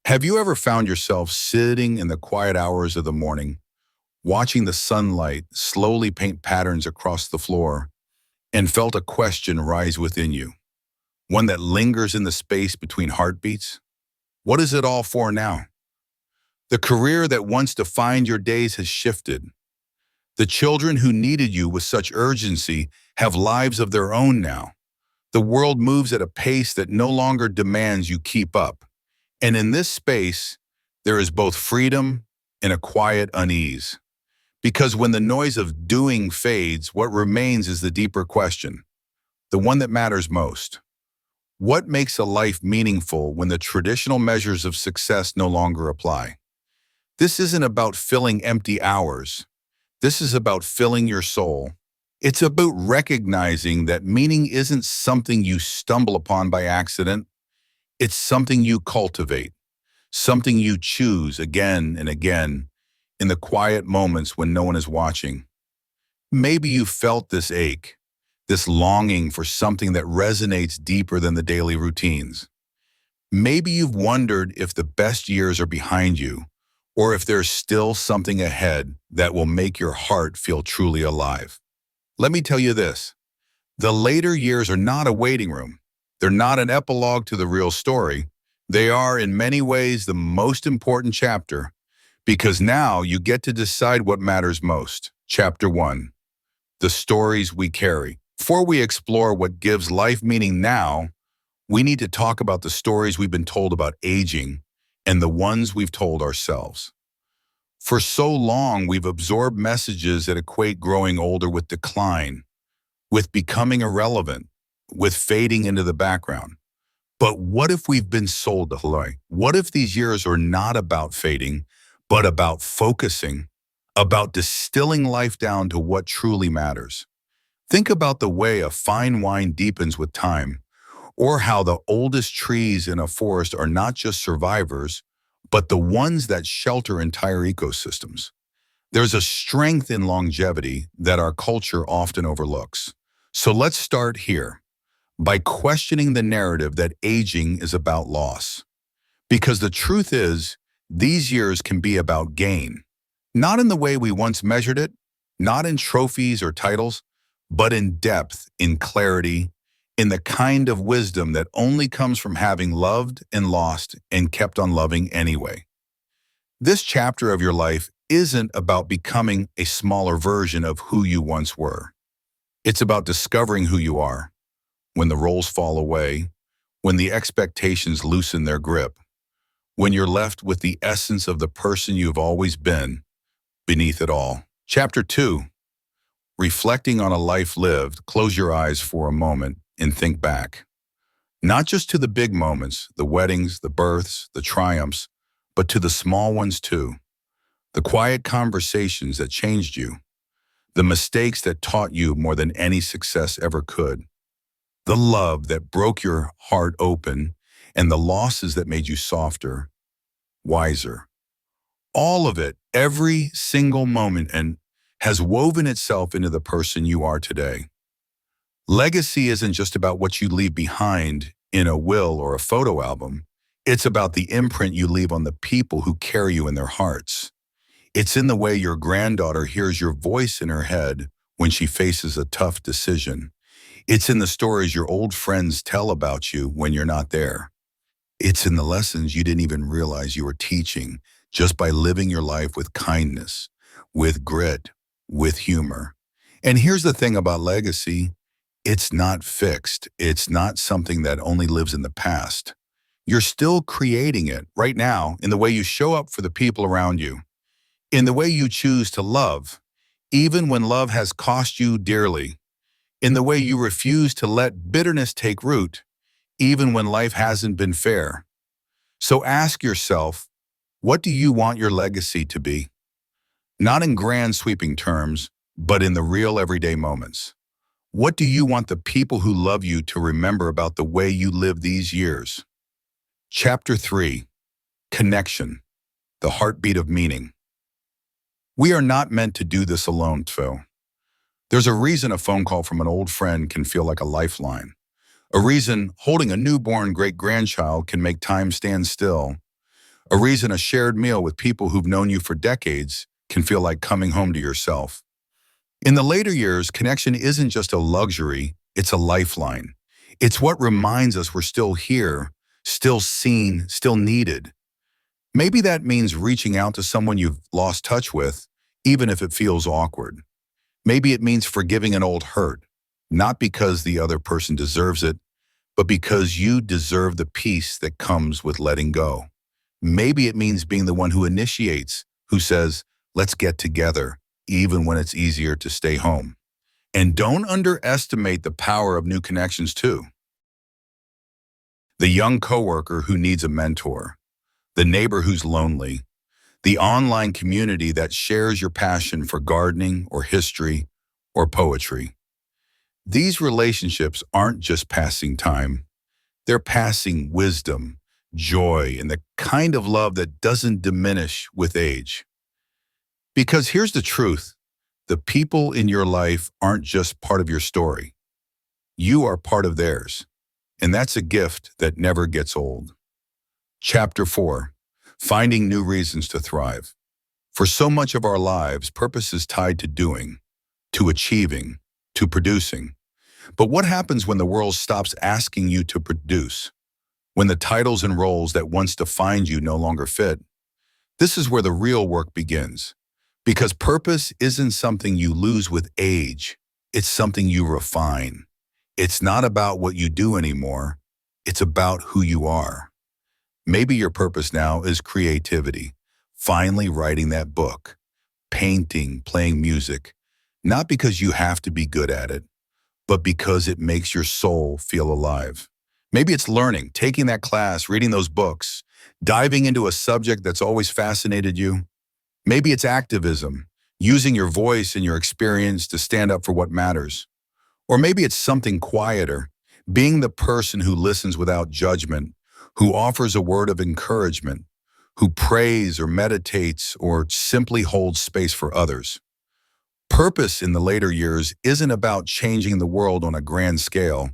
Have you ever found yourself sitting in the quiet hours of the morning, watching the sunlight slowly paint patterns across the floor, and felt a question rise within you, one that lingers in the space between heartbeats? What is it all for now? The career that once defined your days has shifted. The children who needed you with such urgency have lives of their own now. The world moves at a pace that no longer demands you keep up. And in this space, there is both freedom and a quiet unease. Because when the noise of doing fades, what remains is the deeper question, the one that matters most. What makes a life meaningful when the traditional measures of success no longer apply? This isn't about filling empty hours. This is about filling your soul. It's about recognizing that meaning isn't something you stumble upon by accident. It's something you cultivate, something you choose again and again in the quiet moments when no one is watching. Maybe you felt this ache, this longing for something that resonates deeper than the daily routines. Maybe you've wondered if the best years are behind you, or if there's still something ahead that will make your heart feel truly alive. Let me tell you this, the later years are not a waiting room. They're not an epilogue to the real story. They are, in many ways, the most important chapter, because now you get to decide what matters most. Chapter 1. The stories we carry. Before we explore what gives life meaning now, we need to talk about the stories we've been told about aging and the ones we've told ourselves. For so long, we've absorbed messages that equate growing older with decline, with becoming irrelevant, with fading into the background. But what if we've been sold a lie? What if these years are not about fading, but about focusing, about distilling life down to what truly matters? Think about the way a fine wine deepens with time, or how the oldest trees in a forest are not just survivors, but the ones that shelter entire ecosystems. There's a strength in longevity that our culture often overlooks. So let's start here by questioning the narrative that aging is about loss. Because the truth is, these years can be about gain, not in the way we once measured it, not in trophies or titles, but in depth, in clarity, in the kind of wisdom that only comes from having loved and lost and kept on loving anyway. This chapter of your life isn't about becoming a smaller version of who you once were. It's about discovering who you are when the roles fall away, when the expectations loosen their grip, when you're left with the essence of the person you've always been beneath it all. Chapter 2. Reflecting on a life lived, close your eyes for a moment and think back. Not just to the big moments, the weddings, the births, the triumphs, but to the small ones too. The quiet conversations that changed you, the mistakes that taught you more than any success ever could, the love that broke your heart open, and the losses that made you softer, wiser. All of it, every single moment, and has woven itself into the person you are today. Legacy isn't just about what you leave behind in a will or a photo album. It's about the imprint you leave on the people who carry you in their hearts. It's in the way your granddaughter hears your voice in her head when she faces a tough decision. It's in the stories your old friends tell about you when you're not there. It's in the lessons you didn't even realize you were teaching just by living your life with kindness, with grit, with humor. And here's the thing about legacy. It's not fixed. It's not something that only lives in the past. You're still creating it right now in the way you show up for the people around you, in the way you choose to love, even when love has cost you dearly, in the way you refuse to let bitterness take root, even when life hasn't been fair. So ask yourself, what do you want your legacy to be? Not in grand sweeping terms, but in the real everyday moments. What do you want the people who love you to remember about the way you live these years? Chapter 3. Connection, the heartbeat of meaning. We are not meant to do this alone, Phil. There's a reason a phone call from an old friend can feel like a lifeline. A reason holding a newborn great-grandchild can make time stand still. A reason a shared meal with people who've known you for decades can feel like coming home to yourself. In the later years, connection isn't just a luxury, it's a lifeline. It's what reminds us we're still here, still seen, still needed. Maybe that means reaching out to someone you've lost touch with, even if it feels awkward. Maybe it means forgiving an old hurt, not because the other person deserves it, but because you deserve the peace that comes with letting go. Maybe it means being the one who initiates, who says, let's get together, even when it's easier to stay home. And don't underestimate the power of new connections too. The young coworker who needs a mentor, the neighbor who's lonely, the online community that shares your passion for gardening or history or poetry. These relationships aren't just passing time. They're passing wisdom, joy, and the kind of love that doesn't diminish with age. Because here's the truth. The people in your life aren't just part of your story. You are part of theirs. And that's a gift that never gets old. Chapter 4. Finding new reasons to thrive. For so much of our lives, purpose is tied to doing, to achieving, to producing. But what happens when the world stops asking you to produce? When the titles and roles that once defined you no longer fit? This is where the real work begins. Because purpose isn't something you lose with age. It's something you refine. It's not about what you do anymore. It's about who you are. Maybe your purpose now is creativity, finally writing that book, painting, playing music, not because you have to be good at it, but because it makes your soul feel alive. Maybe it's learning, taking that class, reading those books, diving into a subject that's always fascinated you. Maybe it's activism, using your voice and your experience to stand up for what matters. Or maybe it's something quieter, being the person who listens without judgment, who offers a word of encouragement, who prays or meditates or simply holds space for others. Purpose in the later years isn't about changing the world on a grand scale.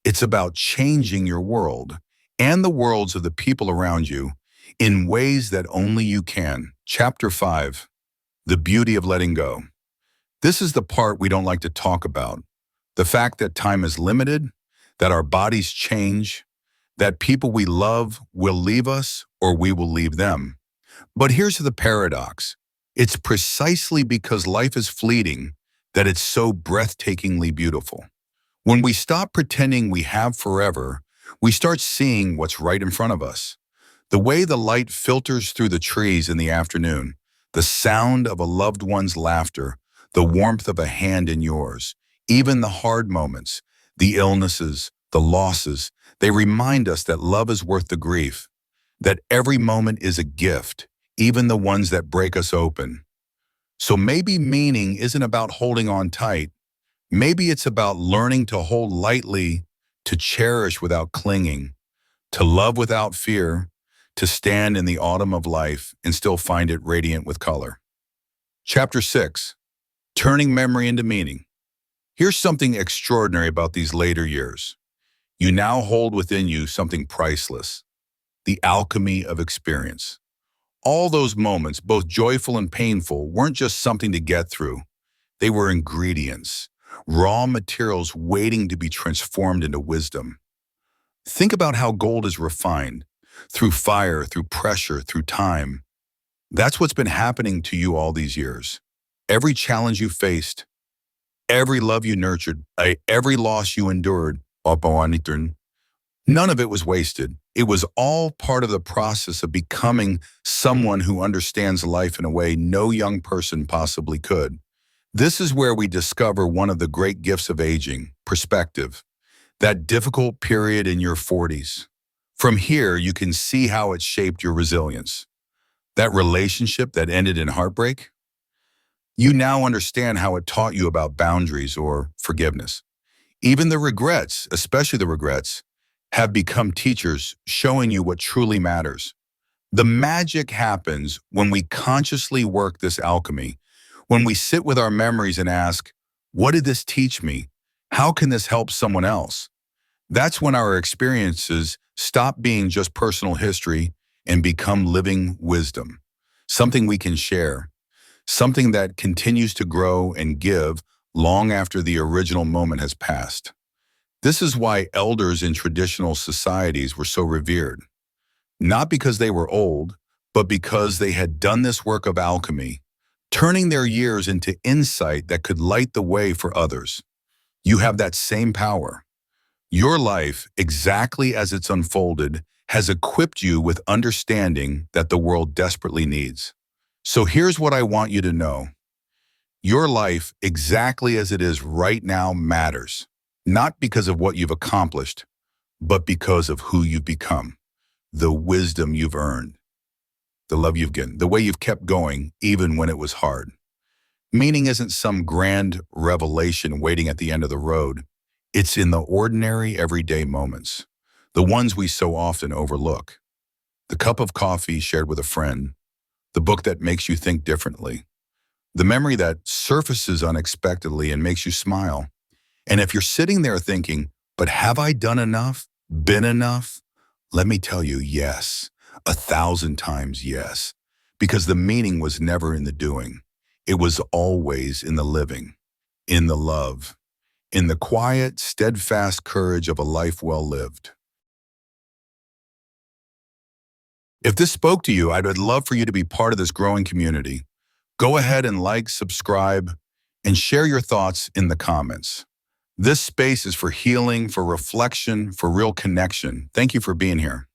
It's about changing your world and the worlds of the people around you in ways that only you can. Chapter 5. The beauty of letting go. This is the part we don't like to talk about. The fact that time is limited, that our bodies change, that people we love will leave us or we will leave them. But here's the paradox. It's precisely because life is fleeting that it's so breathtakingly beautiful. When we stop pretending we have forever, we start seeing what's right in front of us. The way the light filters through the trees in the afternoon, the sound of a loved one's laughter, the warmth of a hand in yours, even the hard moments, the illnesses, the losses, they remind us that love is worth the grief, that every moment is a gift, even the ones that break us open. So maybe meaning isn't about holding on tight. Maybe it's about learning to hold lightly, to cherish without clinging, to love without fear, to stand in the autumn of life and still find it radiant with color. Chapter 6. Turning memory into meaning. Here's something extraordinary about these later years. You now hold within you something priceless, the alchemy of experience. All those moments, both joyful and painful, weren't just something to get through. They were ingredients, raw materials waiting to be transformed into wisdom. Think about how gold is refined, through fire, through pressure, through time. That's what's been happening to you all these years. Every challenge you faced, every love you nurtured, every loss you endured, none of it was wasted. It was all part of the process of becoming someone who understands life in a way no young person possibly could. This is where we discover one of the great gifts of aging, perspective, that difficult period in your 40s. From here, you can see how it shaped your resilience. That relationship that ended in heartbreak, you now understand how it taught you about boundaries or forgiveness. Even the regrets, especially the regrets, have become teachers showing you what truly matters. The magic happens when we consciously work this alchemy, when we sit with our memories and ask, what did this teach me? How can this help someone else? That's when our experiences stop being just personal history and become living wisdom, something we can share, something that continues to grow and give long after the original moment has passed. This is why elders in traditional societies were so revered, not because they were old, but because they had done this work of alchemy, turning their years into insight that could light the way for others. You have that same power. Your life, exactly as it's unfolded, has equipped you with understanding that the world desperately needs. So here's what I want you to know. Your life, exactly as it is right now, matters, not because of what you've accomplished, but because of who you've become, the wisdom you've earned, the love you've given, the way you've kept going even when it was hard. Meaning isn't some grand revelation waiting at the end of the road. It's in the ordinary, everyday moments, the ones we so often overlook. The cup of coffee shared with a friend, the book that makes you think differently, the memory that surfaces unexpectedly and makes you smile. And if you're sitting there thinking, but have I done enough? Been enough? Let me tell you, yes, 1,000 times yes. Because the meaning was never in the doing. It was always in the living, in the love, in the quiet, steadfast courage of a life well lived. If this spoke to you, I'd love for you to be part of this growing community. Go ahead and like, subscribe, and share your thoughts in the comments. This space is for healing, for reflection, for real connection. Thank you for being here.